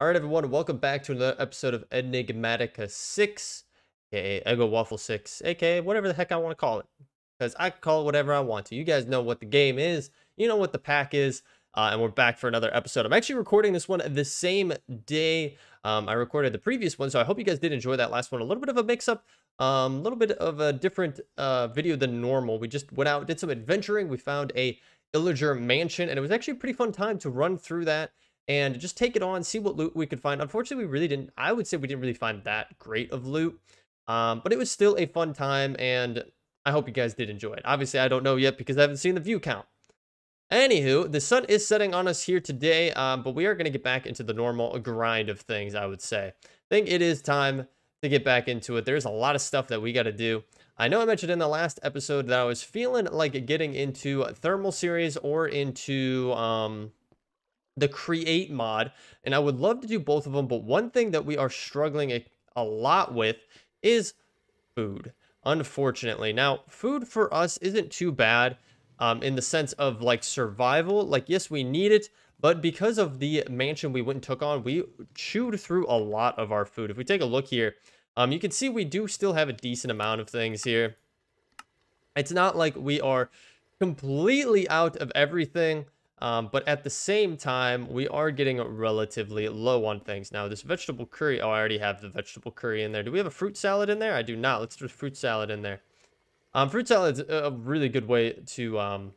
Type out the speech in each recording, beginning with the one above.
All right, everyone, welcome back to another episode of Enigmatica 6, aka Eggo Waffle 6, aka whatever the heck I want to call it. Because I can call it whatever I want to. You guys know what the game is, you know what the pack is, and we're back for another episode. I'm actually recording this one the same day I recorded the previous one, so I hope you guys did enjoy that last one. A little bit of a mix-up, a little bit of a different video than normal. We just went out, did some adventuring, we found a villager mansion, and it was actually a pretty fun time to run through that and just take it on, see what loot we could find. Unfortunately, we really didn't, I would say we didn't really find that great of loot, but it was still a fun time, and I hope you guys did enjoy it. Obviously, I don't know yet because I haven't seen the view count. Anywho, the sun is setting on us here today, but we are going to get back into the normal grind of things, I would say. I think it is time to get back into it. There's a lot of stuff that we got to do. I know I mentioned in the last episode that I was feeling like getting into thermal series or into the create mod, and I would love to do both of them, but one thing that we are struggling a lot with is food, unfortunately. Now, food for us isn't too bad in the sense of like survival. Like, yes, we need it, but because of the mansion we went and took on, we chewed through a lot of our food. If we take a look here, you can see we do still have a decent amount of things here. It's not like we are completely out of everything. But at the same time, we are getting relatively low on things. Now, this vegetable curry, oh, I already have the vegetable curry in there. Do we have a fruit salad in there? I do not. Let's do a fruit salad in there. Fruit salad is a really good way to,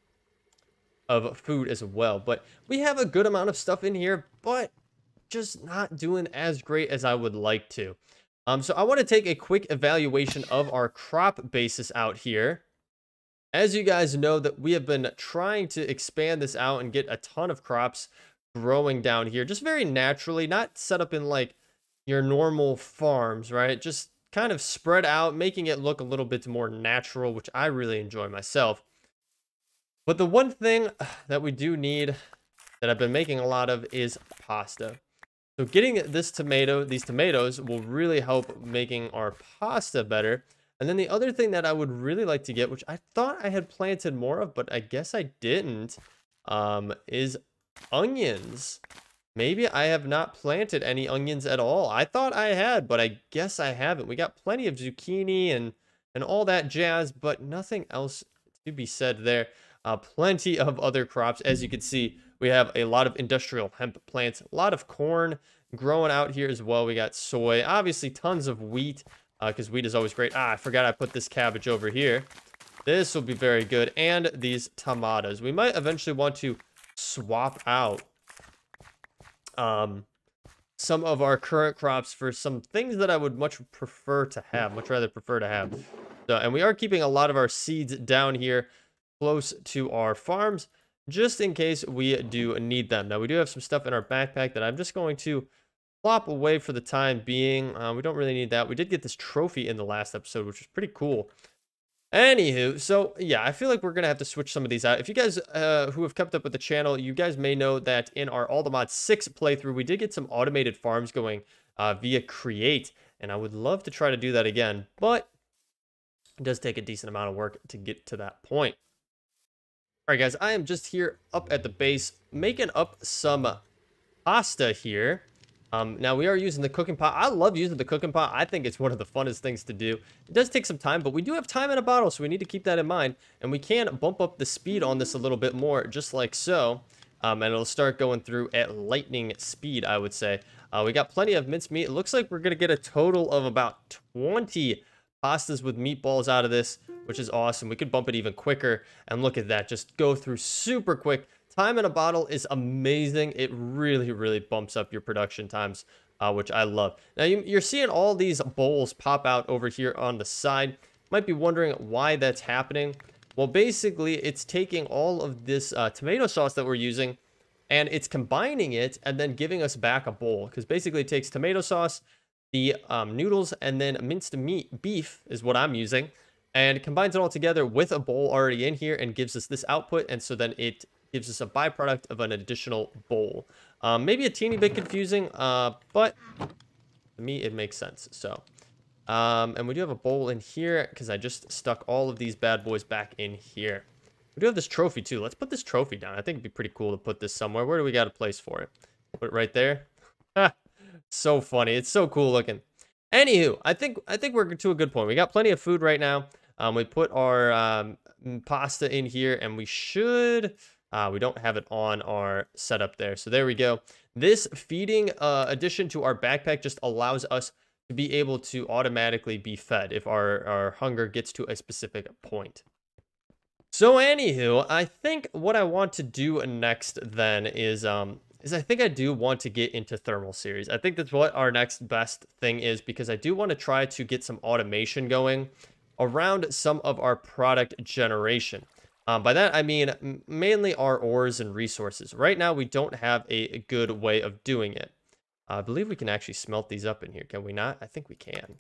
of food as well. But we have a good amount of stuff in here, but just not doing as great as I would like to. So I want to take a quick evaluation of our crop basis out here. As you guys know, that we have been trying to expand this out and get a ton of crops growing down here, just very naturally, not set up in like your normal farms, right? Just kind of spread out, making it look a little bit more natural, which I really enjoy myself. But the one thing that we do need, that I've been making a lot of, is pasta. So getting these tomatoes will really help making our pasta better. And then the other thing that I would really like to get, which I thought I had planted more of, but I guess I didn't, is onions. Maybe I have not planted any onions at all. I thought I had, but I guess I haven't. We got plenty of zucchini and all that jazz, but nothing else to be said there. Plenty of other crops. As you can see, we have a lot of industrial hemp plants, a lot of corn growing out here as well. We got soy, obviously tons of wheat. Because wheat is always great. I forgot I put this cabbage over here. This will be very good. And these tomatoes. We might eventually want to swap out some of our current crops for some things that I would much rather prefer to have. So, and we are keeping a lot of our seeds down here close to our farms, just in case we do need them. Now, we do have some stuff in our backpack that I'm just going to flop away for the time being. We don't really need that. We did get this trophy in the last episode, which was pretty cool. Anywho, so yeah, I feel like we're gonna have to switch some of these out. If you guys who have kept up with the channel, you guys may know that in our All the Mods 6 playthrough, we did get some automated farms going via Create, and I would love to try to do that again, but it does take a decent amount of work to get to that point. All right, guys, I am just here up at the base making up some pasta here. Now we are using the cooking pot. I love using the cooking pot. I think it's one of the funnest things to do. It does take some time, but we do have time in a bottle, so we need to keep that in mind. And we can bump up the speed on this a little bit more, just like so. And it'll start going through at lightning speed, I would say. We got plenty of mincemeat. It looks like we're going to get a total of about 20 pastas with meatballs out of this, which is awesome. We could bump it even quicker. And look at that. Just go through super quick. Time in a bottle is amazing. It really, really bumps up your production times, which I love. Now, you're seeing all these bowls pop out over here on the side. Might be wondering why that's happening. Well, basically, it's taking all of this tomato sauce that we're using, and it's combining it and then giving us back a bowl. Because basically, it takes tomato sauce, the noodles, and then minced beef is what I'm using, and combines it all together with a bowl already in here and gives us this output. And so then it gives us a byproduct of an additional bowl. Maybe a teeny bit confusing, but to me, it makes sense. So, and we do have a bowl in here because I just stuck all of these bad boys back in here. We do have this trophy too. Let's put this trophy down. I think it'd be pretty cool to put this somewhere. Where do we got a place for it? Put it right there. So funny. It's so cool looking. Anywho, I think we're to a good point. We got plenty of food right now. We put our pasta in here, and we should. We don't have it on our setup there, so there we go. This feeding addition to our backpack just allows us to be able to automatically be fed if our hunger gets to a specific point. So anywho, I think what I want to do next then is I think I do want to get into thermal series. I think that's what our next best thing is, because I do want to try to get some automation going around some of our product generation. By that, I mean mainly our ores and resources. Right now, we don't have a good way of doing it. I believe we can actually smelt these up in here. Can we not? I think we can.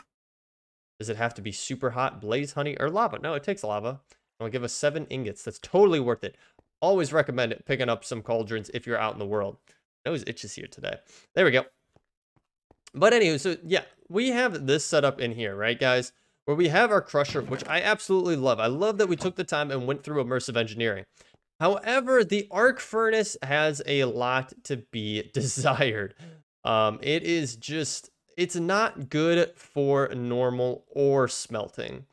Does it have to be super hot, blaze honey, or lava? No, it takes lava. It'll give us 7 ingots. That's totally worth it. Always recommend it, picking up some cauldrons if you're out in the world. My nose itches here today. There we go. But anywho, so yeah, we have this setup in here, right, guys? Where we have our crusher, which I absolutely love. I love that we took the time and went through immersive engineering. However, the arc furnace has a lot to be desired. It is just, it's not good for normal ore smelting.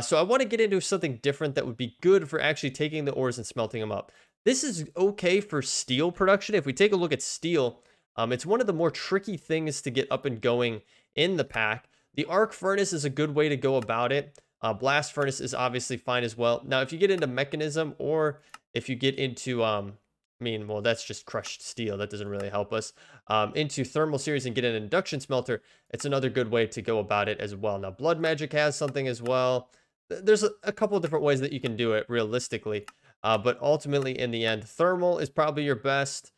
So I want to get into something different that would be good for actually taking the ores and smelting them up. This is okay for steel production. If we take a look at steel, it's one of the more tricky things to get up and going in the pack. The arc furnace is a good way to go about it. Blast furnace is obviously fine as well. Now, if you get into Mekanism, or if you get into, well, that's just crushed steel. That doesn't really help us. Into thermal series and get an induction smelter, it's another good way to go about it as well. Now, blood magic has something as well. There's a couple of different ways that you can do it realistically. But ultimately, in the end, thermal is probably your best.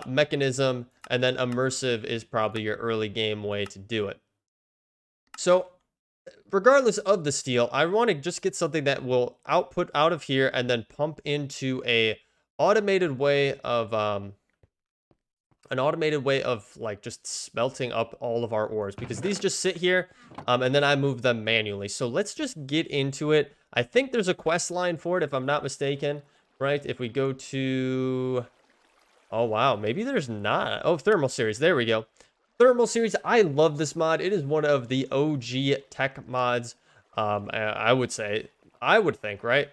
Mechanism, and then immersive is probably your early game way to do it. So regardless of the steel, I want to just get something that will output out of here and then pump into a automated way of like just smelting up all of our ores, because these just sit here and then I move them manually. So let's just get into it. I think there's a quest line for it, if I'm not mistaken, right? If we go to, oh wow, maybe there's not. Oh, thermal series, there we go. Thermal series, I love this mod. It is one of the OG tech mods, I would think, right?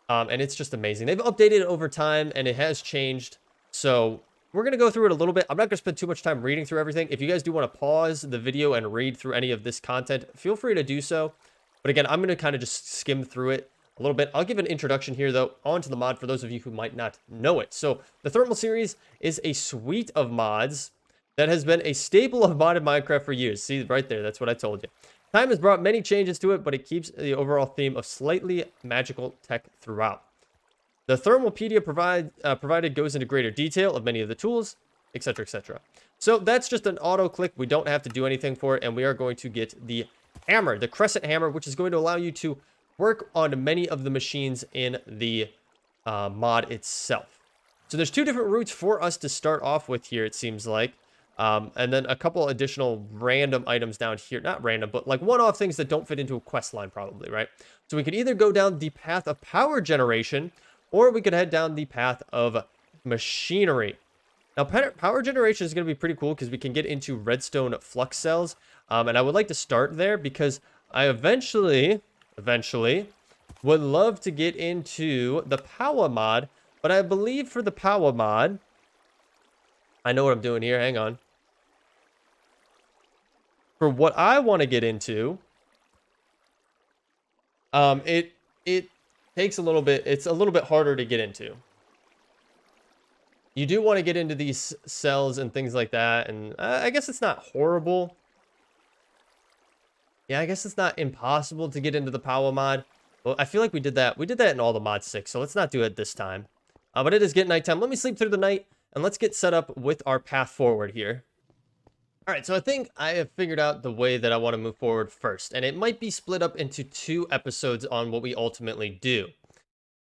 And it's just amazing. They've updated it over time, and it has changed. So we're going to go through it a little bit. I'm not going to spend too much time reading through everything. If you guys do want to pause the video and read through any of this content, feel free to do so. But again, I'm going to kind of just skim through it a little bit. I'll give an introduction here, though, onto the mod for those of you who might not know it. So the thermal series is a suite of mods that has been a staple of modded Minecraft for years. See, right there, that's what I told you. Time has brought many changes to it, but it keeps the overall theme of slightly magical tech throughout. The Thermalpedia provided goes into greater detail of many of the tools, etc., etc. So that's just an auto click. We don't have to do anything for it, and we are going to get the hammer, the Crescent Hammer, which is going to allow you to work on many of the machines in the mod itself. So there's 2 different routes for us to start off with here, it seems like. And then a couple additional random items down here. Not random, but like one-off things that don't fit into a quest line probably, right? So we could either go down the path of power generation, or we could head down the path of machinery. Now, power generation is going to be pretty cool because we can get into redstone flux cells. And I would like to start there because I eventually would love to get into the power mod. But I believe for the power mod, I know what I'm doing here. Hang on. For what I want to get into, it takes a little bit, it's a little bit harder to get into. You do want to get into these cells and things like that, and I guess it's not horrible. Yeah, I guess it's not impossible to get into the power mod. Well, I feel like we did that in all the mod 6, so let's not do it this time. But it is getting nighttime. Let me sleep through the night, and let's get set up with our path forward here. All right, so I think I have figured out the way that I want to move forward first, and it might be split up into 2 episodes on what we ultimately do.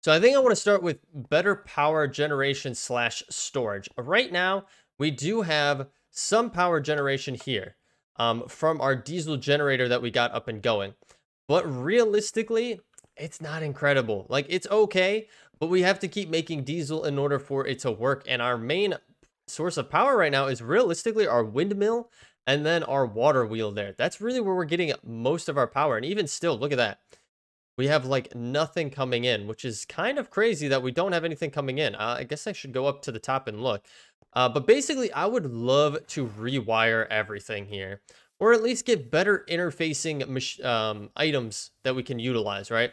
So I think I want to start with better power generation / storage. Right now, we do have some power generation here from our diesel generator that we got up and going. But realistically, it's not incredible. Like, it's okay, but we have to keep making diesel in order for it to work. And our main source of power right now is realistically our windmill and then our water wheel there. That's really where we're getting most of our power. And even still, look at that. We have like nothing coming in, which is kind of crazy that we don't have anything coming in. I guess I should go up to the top and look. But basically, I would love to rewire everything here, or at least get better interfacing items that we can utilize, right?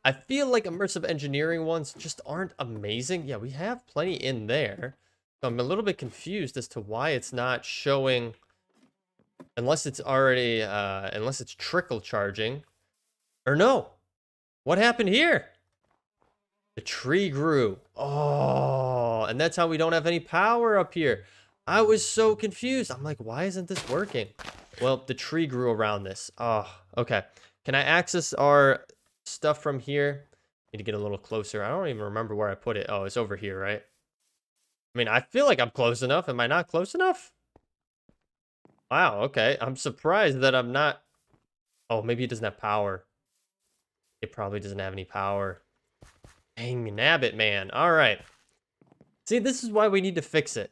I feel like immersive engineering ones just aren't amazing. Yeah, we have plenty in there. So I'm a little bit confused as to why it's not showing, unless it's already, unless it's trickle charging. Or no, what happened here? The tree grew. Oh, and that's how we don't have any power up here. I was so confused. I'm like, why isn't this working? Well, the tree grew around this. Oh, okay. Can I access our stuff from here? Need to get a little closer. I don't even remember where I put it. Oh, it's over here, right? I mean, I feel like I'm close enough. Am I not close enough? Wow, okay. I'm surprised that I'm not... Oh, maybe it doesn't have power. It probably doesn't have any power. Dang nabbit, man. All right. See, this is why we need to fix it.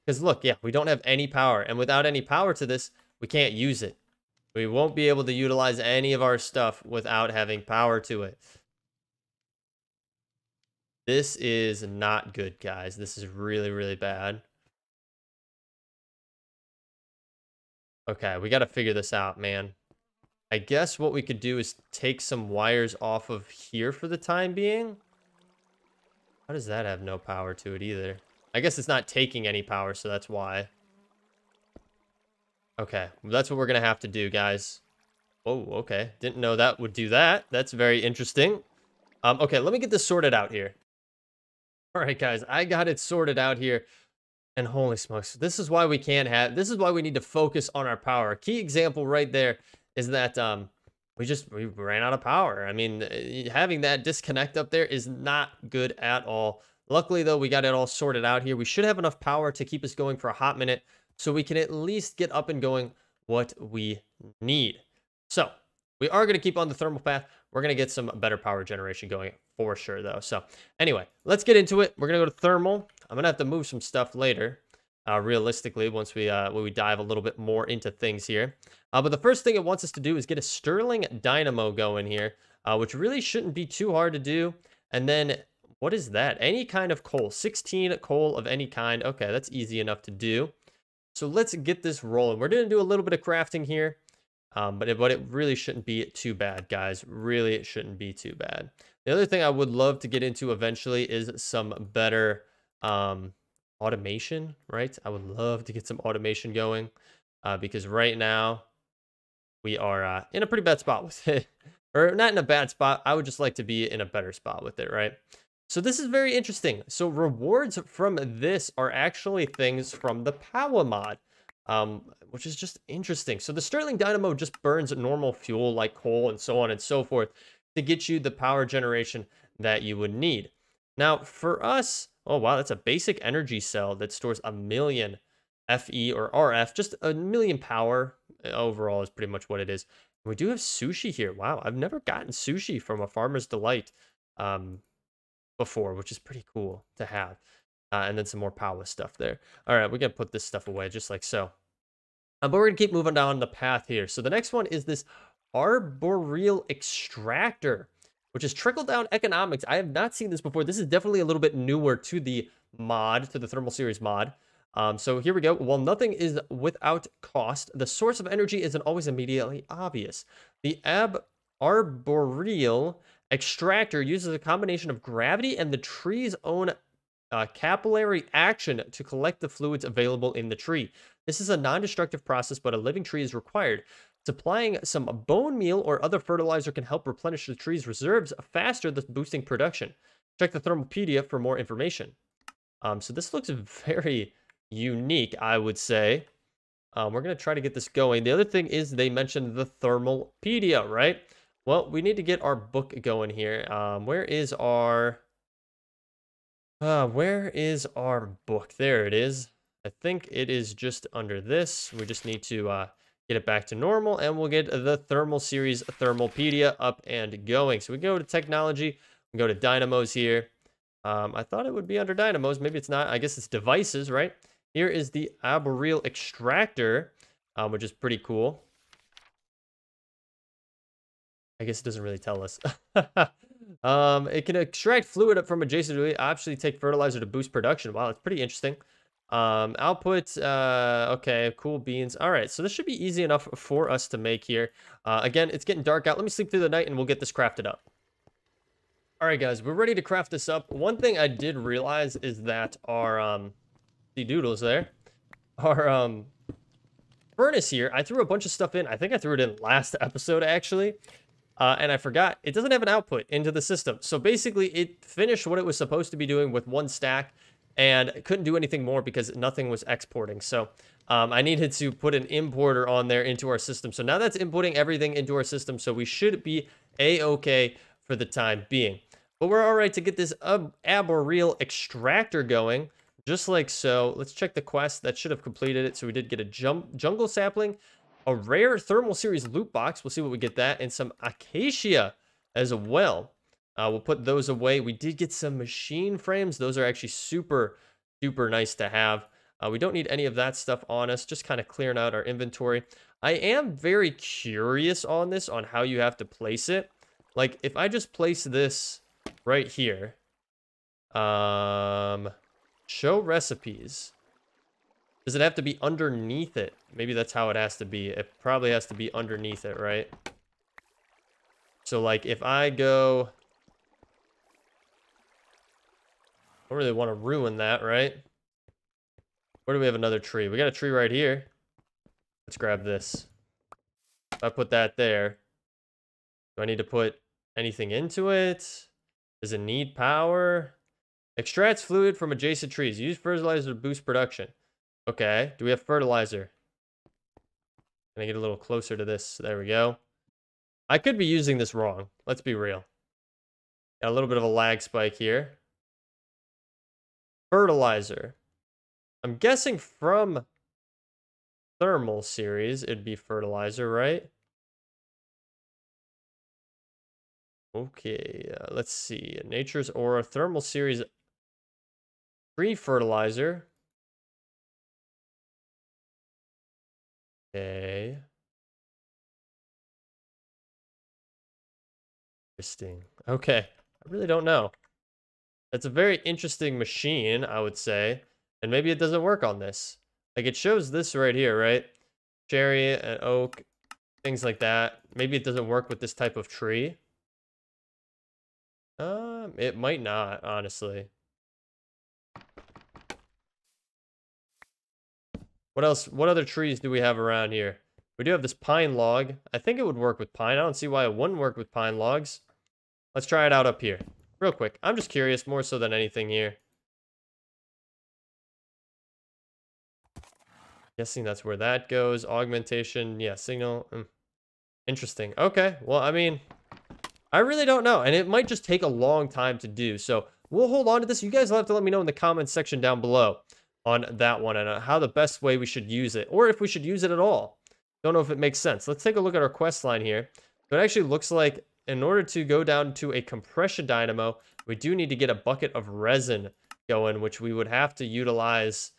Because look, yeah, we don't have any power. And without any power to this, we can't use it. We won't be able to utilize any of our stuff without having power to it. This is not good, guys. This is really, really bad. Okay, we got to figure this out, man. I guess what we could do is take some wires off of here for the time being. How does that have no power to it either? I guess it's not taking any power, so that's why. Okay, that's what we're going to have to do, guys. Oh, okay. Didn't know that would do that. That's very interesting. Okay, let me get this sorted out here. All right, guys, I got it sorted out here. And holy smokes, this is why we can't have... This is why we need to focus on our power. A key example right there is that we ran out of power. I mean, having that disconnect up there is not good at all. Luckily, though, we got it all sorted out here. We should have enough power to keep us going for a hot minute, so we can at least get up and going what we need. So we are going to keep on the thermal path. We're going to get some better power generation going for sure, though. So anyway, let's get into it. We're going to go to thermal. I'm going to have to move some stuff later, realistically, once we when we dive a little bit more into things here. But the first thing it wants us to do is get a Sterling Dynamo going here, which really shouldn't be too hard to do. And then what is that? Any kind of coal. 16 coal of any kind. Okay, that's easy enough to do. So let's get this rolling. We're going to do a little bit of crafting here. But it really shouldn't be too bad, guys. Really, it shouldn't be too bad. The other thing I would love to get into eventually is some better automation, right? I would love to get some automation going because right now we are in a pretty bad spot with it. Or not in a bad spot. I would just like to be in a better spot with it, right? So this is very interesting. So rewards from this are actually things from the power mod. Which is just interesting. So the Sterling Dynamo just burns normal fuel like coal and so on and so forth to get you the power generation that you would need. Now for us, oh wow, that's a basic energy cell that stores 1,000,000 FE or RF, just 1,000,000 power overall is pretty much what it is. We do have sushi here. Wow, I've never gotten sushi from a Farmer's Delight before, which is pretty cool to have. And then some more power stuff there. All right, we're going to put this stuff away just like so. But we're going to keep moving down the path here. So the next one is this Aberrel Extractor, which is trickle-down economics. I have not seen this before. This is definitely a little bit newer to the mod, to the Thermal Series mod. So here we go. While nothing is without cost, the source of energy isn't always immediately obvious. The Aberrel Extractor uses a combination of gravity and the tree's own capillary action to collect the fluids available in the tree. This is a non-destructive process, but a living tree is required. Supplying some bone meal or other fertilizer can help replenish the tree's reserves faster, thus boosting production. Check the Thermalpedia for more information. So this looks very unique, I would say. We're going to try to get this going. The other thing is they mentioned the Thermalpedia, right? Well, we need to get our book going here. Where is our book? There it is. I think it is just under this. We just need to get it back to normal, and we'll get the Thermal Series Thermalpedia up and going. So we go to Technology, we go to Dynamos here. I thought it would be under Dynamos. Maybe it's not. I guess it's Devices, right? Here is the Aberrel Extractor. which is pretty cool. I guess it doesn't really tell us. It can extract fluid from adjacent to it. Actually take fertilizer to boost production. Wow, that's pretty interesting. Output, okay, cool beans. All right, so this should be easy enough for us to make here. Again, it's getting dark out. Let me sleep through the night and we'll get this crafted up. All right, guys, we're ready to craft this up. One thing I did realize is that our, the doodles there, our, furnace here, I threw a bunch of stuff in. I think I threw it in last episode, actually. And I forgot, it doesn't have an output into the system. So basically, it finished what it was supposed to be doing with one stack, and it couldn't do anything more because nothing was exporting. So I needed to put an importer on there into our system. So now that's inputting everything into our system. So we should be A-okay for the time being. But we're all right to get this Aberrel Extractor going, just like so. Let's check the quest. That should have completed it. So we did get a jungle sapling, a rare thermal series loot box. We'll see what we get that, and some acacia as well. We'll put those away. We did get some machine frames. Those are actually super, super nice to have. We don't need any of that stuff on us, just kind of clearing out our inventory. I am very curious on this, on how you have to place it. Like, if I just place this right here, show recipes. Does it have to be underneath it? Maybe that's how it has to be. It probably has to be underneath it, right? So, like, if I go... I don't really want to ruin that, right? Where do we have another tree? We got a tree right here. Let's grab this. If I put that there, do I need to put anything into it? Does it need power? Extracts fluid from adjacent trees. Use fertilizer to boost production. Okay. Do we have fertilizer? Can I get a little closer to this? There we go. I could be using this wrong. Let's be real. Got a little bit of a lag spike here. Fertilizer. I'm guessing from thermal series, it'd be fertilizer, right? Okay, let's see. Nature's Aura, thermal series, tree fertilizer. Okay. Interesting. Okay, I really don't know. It's a very interesting machine, I would say. And maybe it doesn't work on this. Like, it shows this right here, right? Cherry and oak, things like that. Maybe it doesn't work with this type of tree. It might not, honestly. What else? What other trees do we have around here? We do have this pine log. I think it would work with pine. I don't see why it wouldn't work with pine logs. Let's try it out up here. Real quick. I'm just curious, more so than anything here. Guessing that's where that goes. Augmentation. Yeah, signal. Interesting. Okay. Well, I mean, I really don't know. And it might just take a long time to do. So we'll hold on to this. You guys will have to let me know in the comments section down below on that one and how the best way we should use it. Or if we should use it at all. Don't know if it makes sense. Let's take a look at our quest line here. So it actually looks like in order to go down to a compression dynamo, we do need to get a bucket of resin going, which we would have to utilize.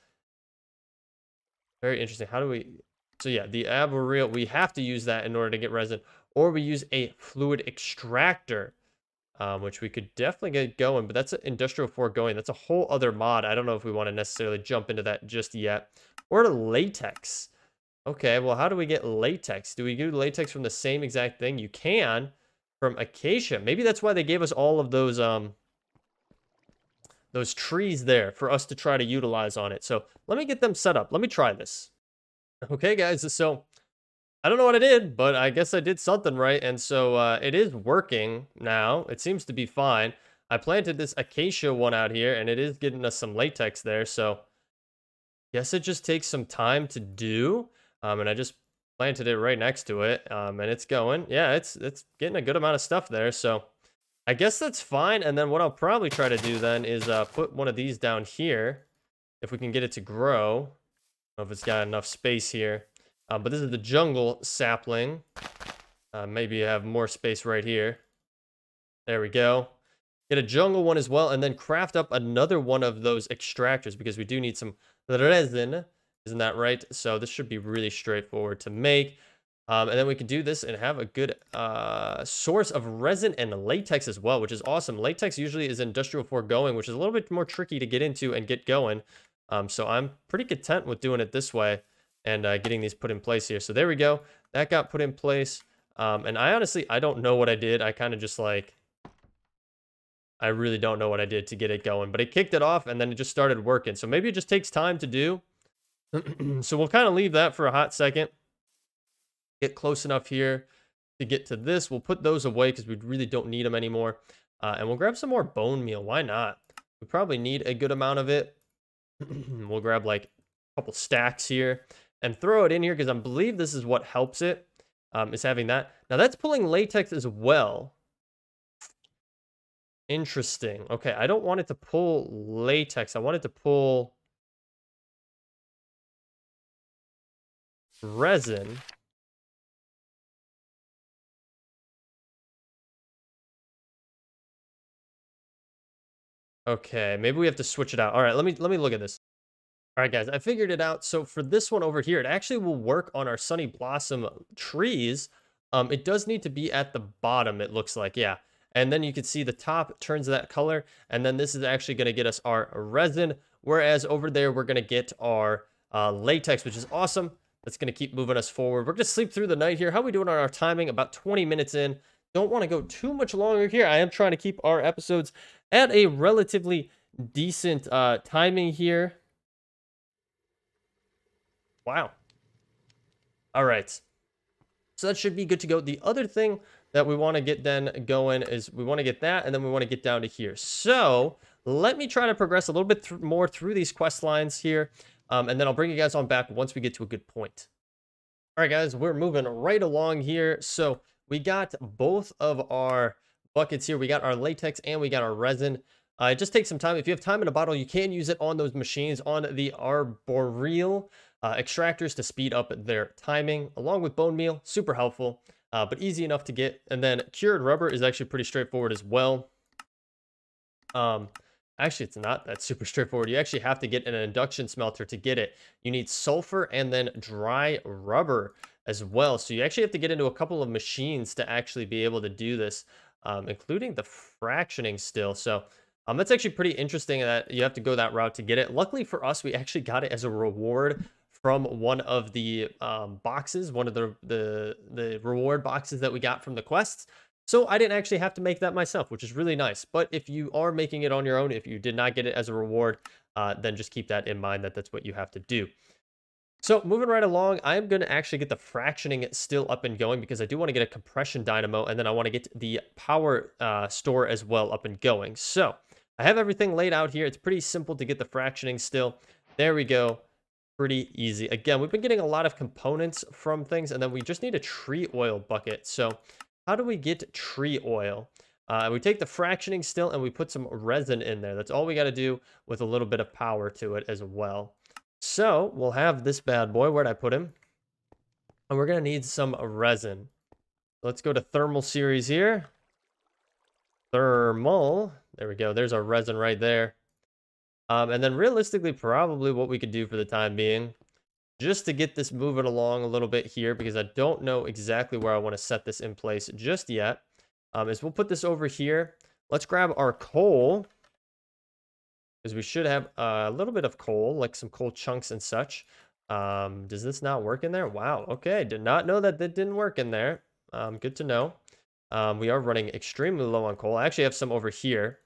Very interesting. How do we... So yeah, the Aberrel, we have to use that in order to get resin. Or we use a fluid extractor, which we could definitely get going. But that's an industrial foregoing. That's a whole other mod. I don't know if we want to necessarily jump into that just yet. Or latex. Okay, well, how do we get latex? Do we do latex from the same exact thing? You can from acacia. Maybe that's why they gave us all of those trees there for us to try to utilize on it. So let me get them set up. Let me try this. Okay, guys, so I don't know what I did, but I guess I did something right. And so it is working now. It seems to be fine. I planted this acacia one out here, and it is getting us some latex there. So guess it just takes some time to do. And I just planted it right next to it, and it's going. Yeah, it's getting a good amount of stuff there. So I guess that's fine. And then what I'll probably try to do then is put one of these down here, if we can get it to grow. I don't know if it's got enough space here. But this is the jungle sapling. Maybe have more space right here. There we go. Get a jungle one as well, and then craft up another one of those extractors because we do need some resin Isn't that right? So this should be really straightforward to make. And then we can do this and have a good source of resin and latex as well, which is awesome. Latex usually is industrial foregoing, which is a little bit more tricky to get into and get going. So I'm pretty content with doing it this way and getting these put in place here. So there we go. That got put in place. And I honestly, I don't know what I did. I kind of just like, I really don't know what I did to get it going, but it kicked it off and then it just started working. So maybe it just takes time to do. So we'll kind of leave that for a hot second. Get close enough here to get to this. We'll put those away because we really don't need them anymore. And we'll grab some more bone meal. Why not? We probably need a good amount of it. We'll grab like a couple stacks here and throw it in here because I believe this is what helps it, is having that. Now that's pulling latex as well. Interesting. Okay, I don't want it to pull latex. I want it to pull resin. Okay, maybe we have to switch it out. All right, let me look at this. All right, guys, I figured it out. So for this one over here, it actually will work on our Sunny Blossom trees. It does need to be at the bottom, it looks like, yeah. And then you can see the top turns that color, and then this is actually going to get us our resin, whereas over there we're going to get our latex, which is awesome. That's going to keep moving us forward. We're going to sleep through the night here. How are we doing on our timing? About 20 minutes in. Don't want to go too much longer here. I am trying to keep our episodes at a relatively decent timing here. Wow. All right. So that should be good to go. The other thing that we want to get then going is we want to get that, and then we want to get down to here. So let me try to progress a little bit more through these quest lines here, and then I'll bring you guys on back once we get to a good point. All right, guys, we're moving right along here. So we got both of our buckets here. We got our latex and we got our resin. It just takes some time. If you have time in a bottle, you can use it on those machines, on the Aberrel extractors, to speed up their timing, along with bone meal. Super helpful, but easy enough to get. And then cured rubber is actually pretty straightforward as well. Actually, it's not that super straightforward. You actually have to get an induction smelter to get it. You need sulfur and then dry rubber as well. So you actually have to get into a couple of machines to actually be able to do this, including the fractioning still. So that's actually pretty interesting that you have to go that route to get it. Luckily for us, we actually got it as a reward from one of the boxes, one of the reward boxes that we got from the quests. So I didn't actually have to make that myself, which is really nice. But if you are making it on your own, if you did not get it as a reward, then just keep that in mind, that that's what you have to do. So moving right along, I'm going to actually get the fractioning still up and going because I do want to get a compression dynamo, and then I want to get the power store as well up and going. So I have everything laid out here. It's pretty simple to get the fractioning still. There we go. Pretty easy. Again, we've been getting a lot of components from things, and then we just need a tree oil bucket. So how do we get tree oil? We take the fractioning still and we put some resin in there. That's all we got to do, with a little bit of power to it as well. So we'll have this bad boy. Where'd I put him? And we're going to need some resin. Let's go to thermal series here. Thermal. There we go. There's our resin right there. And then realistically, probably what we could do for the time being, just to get this moving along a little bit here, because I don't know exactly where I want to set this in place just yet, is we'll put this over here. Let's grab our coal, because we should have a little bit of coal, like some coal chunks and such. Does this not work in there? Wow, okay, did not know that didn't work in there. Good to know. We are running extremely low on coal. I actually have some over here,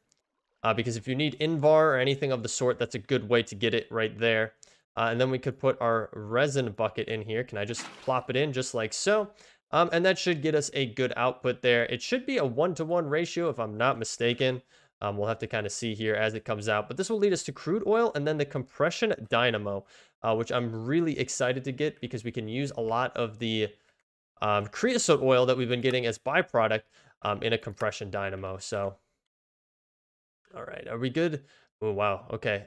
because if you need Invar or anything of the sort, that's a good way to get it right there. And then we could put our resin bucket in here. Can I just plop it in just like so? And that should get us a good output there. It should be a 1-to-1 ratio if I'm not mistaken. We'll have to kind of see here as it comes out. But this will lead us to crude oil and then the compression dynamo, which I'm really excited to get because we can use a lot of the creosote oil that we've been getting as byproduct in a compression dynamo. So, all right, are we good? Oh, wow. Okay.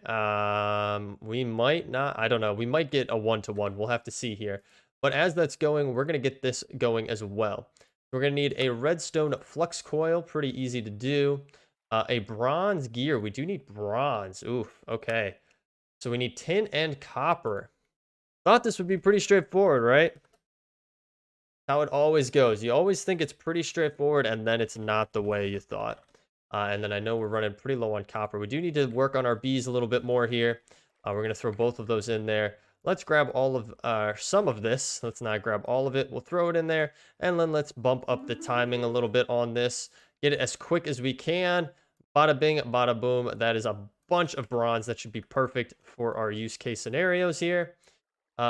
We might not, I don't know. We might get a 1-to-1. We'll have to see here. But as that's going, we're going to get this going as well. We're going to need a redstone flux coil. Pretty easy to do. A bronze gear. We do need bronze. Oof. Okay. So we need tin and copper. Thought this would be pretty straightforward, right? How it always goes. You always think it's pretty straightforward, and then it's not the way you thought. And then I know we're running pretty low on copper. We do need to work on our bees a little bit more here. We're going to throw both of those in there. Let's grab all of some of this. Let's not grab all of it. We'll throw it in there, and then let's bump up the timing a little bit on this. Get it as quick as we can. Bada bing, bada boom. That is a bunch of bronze. That should be perfect for our use case scenarios here.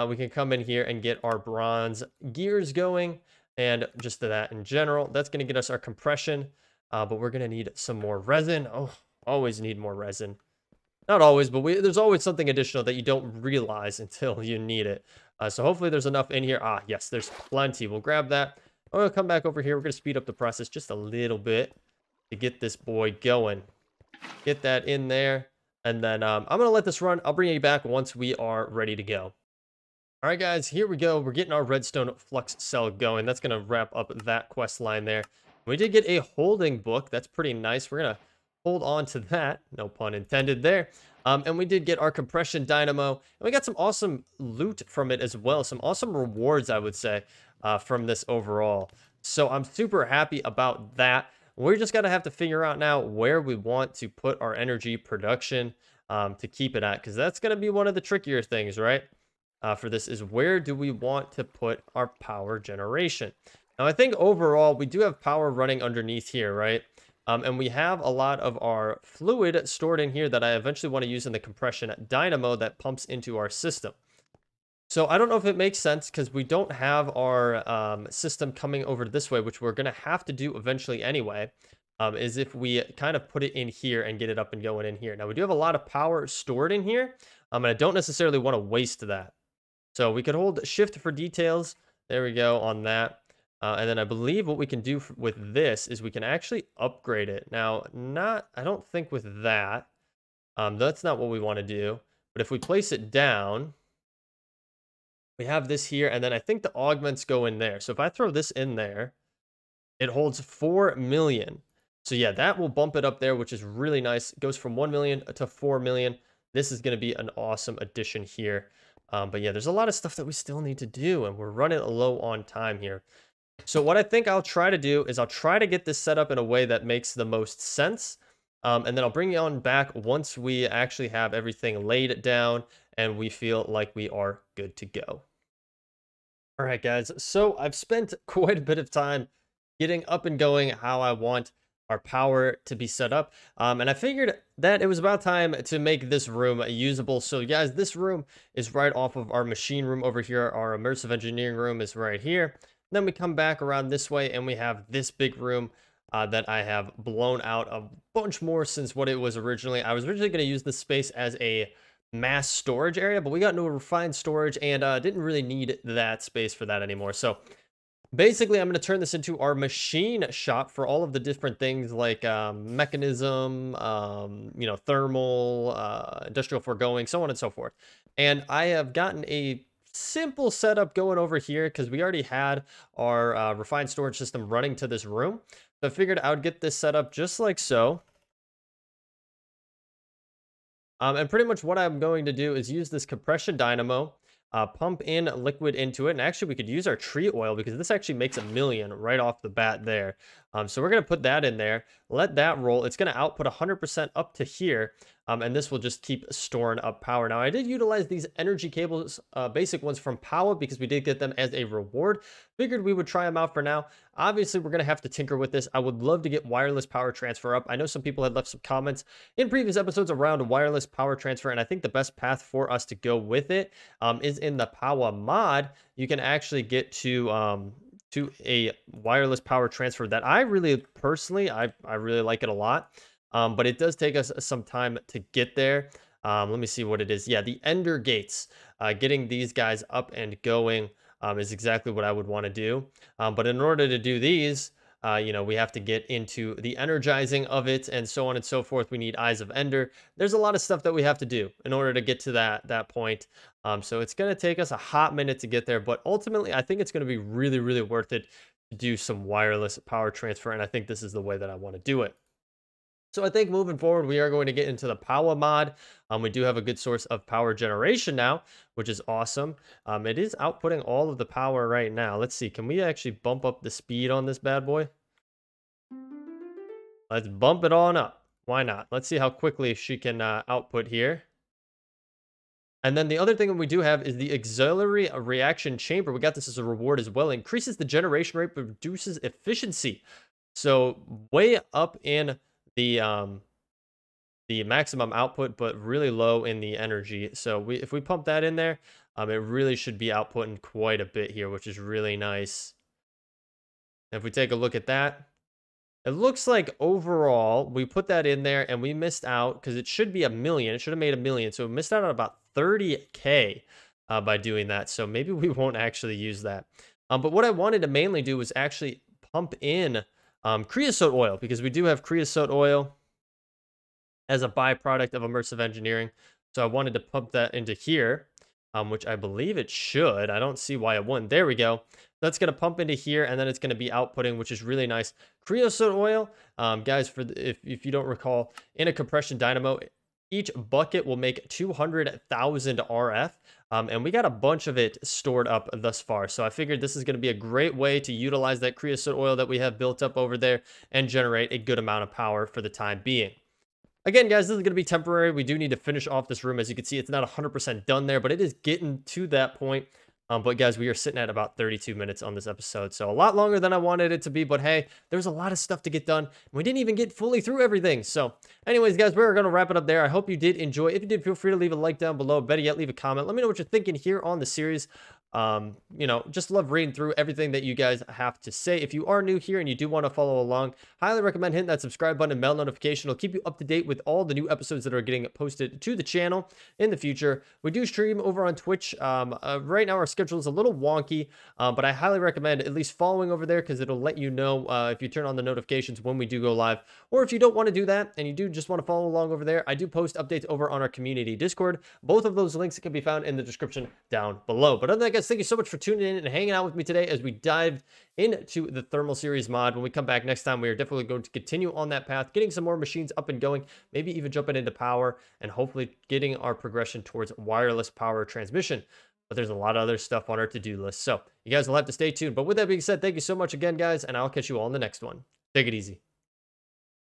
We can come in here and get our bronze gears going, and just that in general. That's going to get us our compression, but we're going to need some more resin. Oh, always need more resin. Not always, but there's always something additional that you don't realize until you need it. So hopefully there's enough in here. Ah, yes, there's plenty. We'll grab that. I'm going to come back over here. We're going to speed up the process just a little bit to get this boy going. Get that in there, and then I'm going to let this run. I'll bring you back once we are ready to go. All right, guys, here we go. We're getting our redstone flux cell going. That's going to wrap up that quest line there. We did get a holding book. That's pretty nice. We're going to hold on to that. No pun intended there. And we did get our compression dynamo. And we got some awesome loot from it as well. Some awesome rewards, I would say, from this overall. So I'm super happy about that. We're just going to have to figure out now where we want to put our energy production to keep it at. Because that's going to be one of the trickier things, right? For this is where do we want to put our power generation. Now, I think overall, we do have power running underneath here, right? And we have a lot of our fluid stored in here that I eventually want to use in the compression dynamo that pumps into our system. So I don't know if it makes sense because we don't have our system coming over this way, which we're going to have to do eventually anyway, is if we kind of put it in here and get it up and going in here. Now, we do have a lot of power stored in here, and I don't necessarily want to waste that. So we could hold shift for details. There we go on that. And then I believe what we can do with this is we can actually upgrade it. Now, I don't think with that. That's not what we want to do. But if we place it down, we have this here. And then I think the augments go in there. So if I throw this in there, it holds 4 million. So yeah, that will bump it up there, which is really nice. It goes from 1 million to 4 million. This is going to be an awesome addition here. But yeah, there's a lot of stuff that we still need to do, and we're running low on time here. So what I think I'll try to do is I'll try to get this set up in a way that makes the most sense. And then I'll bring you on back once we actually have everything laid down and we feel like we are good to go. All right, guys. So I've spent quite a bit of time getting up and going how I want our power to be set up. And I figured that it was about time to make this room usable. So guys, this room is right off of our machine room over here. Our immersive engineering room is right here. Then we come back around this way and we have this big room that I have blown out a bunch more since what it was originally. I was originally going to use this space as a mass storage area, but we got into a refined storage and didn't really need that space for that anymore. So basically, I'm going to turn this into our machine shop for all of the different things like Mekanism, thermal, industrial foregoing, so on and so forth. And I have gotten a simple setup going over here because we already had our refined storage system running to this room. So I figured I would get this set up just like so. And pretty much what I'm going to do is use this compression dynamo, pump in liquid into it. And actually, we could use our tree oil because this actually makes 1 million right off the bat there. So we're going to put that in there, let that roll. It's going to output 100% up to here. And this will just keep storing up power. Now, I did utilize these energy cables, basic ones from Power, because we did get them as a reward. Figured we would try them out for now. Obviously, we're going to have to tinker with this. I would love to get wireless power transfer up. I know some people had left some comments in previous episodes around wireless power transfer, and I think the best path for us to go with it is in the Power mod. You can actually get to a wireless power transfer that I really personally, I really like it a lot. But it does take us some time to get there. Let me see what it is. Yeah, the Ender Gates, getting these guys up and going is exactly what I would want to do. But in order to do these, we have to get into the energizing of it and so on and so forth. We need Eyes of Ender. There's a lot of stuff that we have to do in order to get to that point. So it's going to take us a hot minute to get there. But ultimately, I think it's going to be really, really worth it to do some wireless power transfer. And I think this is the way that I want to do it. So I think moving forward, we are going to get into the power mod. We do have a good source of power generation now, which is awesome. It is outputting all of the power right now. Let's see, can we actually bump up the speed on this bad boy? Let's bump it on up. Why not? Let's see how quickly she can output here. And then the other thing that we do have is the auxiliary reaction chamber. We got this as a reward as well. It increases the generation rate, but reduces efficiency. So way up in the maximum output, but really low in the energy. So if we pump that in there, it really should be outputting quite a bit here, which is really nice. If we take a look at that, it looks like overall we put that in there and we missed out because it should be 1,000,000. It should have made 1,000,000. So we missed out on about 30K by doing that. So maybe we won't actually use that. But what I wanted to mainly do was actually pump in Creosote Oil, because we do have Creosote Oil as a byproduct of immersive engineering. So I wanted to pump that into here, which I believe it should. I don't see why it wouldn't. There we go. That's going to pump into here, and then it's going to be outputting, which is really nice. Creosote Oil, guys, if you don't recall, in a compression dynamo, each bucket will make 200,000 RF, and we got a bunch of it stored up thus far. So I figured this is going to be a great way to utilize that creosote oil that we have built up over there and generate a good amount of power for the time being. Again, guys, this is going to be temporary. We do need to finish off this room. As you can see, it's not 100% done there, but it is getting to that point. But guys, we are sitting at about 32 minutes on this episode. So a lot longer than I wanted it to be. But hey, there's a lot of stuff to get done. We didn't even get fully through everything. So anyways, guys, we're going to wrap it up there. I hope you did enjoy. If you did, feel free to leave a like down below. Better yet, leave a comment. Let me know what you're thinking here on the series. You know, just love reading through everything that you guys have to say. If you are new here and you do want to follow along, highly recommend hitting that subscribe button and bell notification. It'll keep you up to date with all the new episodes that are getting posted to the channel in the future. We do stream over on Twitch. Right now our schedule is a little wonky, but I highly recommend at least following over there, because it'll let you know if you turn on the notifications when we do go live. Or if you don't want to do that and you do just want to follow along over there, I do post updates over on our community Discord. Both of those links can be found in the description down below. But other than that, guys, thank you so much for tuning in and hanging out with me today as we dive into the Thermal Series mod. When we come back next time, we are definitely going to continue on that path, getting some more machines up and going, maybe even jumping into power, and hopefully getting our progression towards wireless power transmission. But there's a lot of other stuff on our to-do list, so you guys will have to stay tuned. But with that being said, thank you so much again, guys, and I'll catch you all in the next one. Take it easy.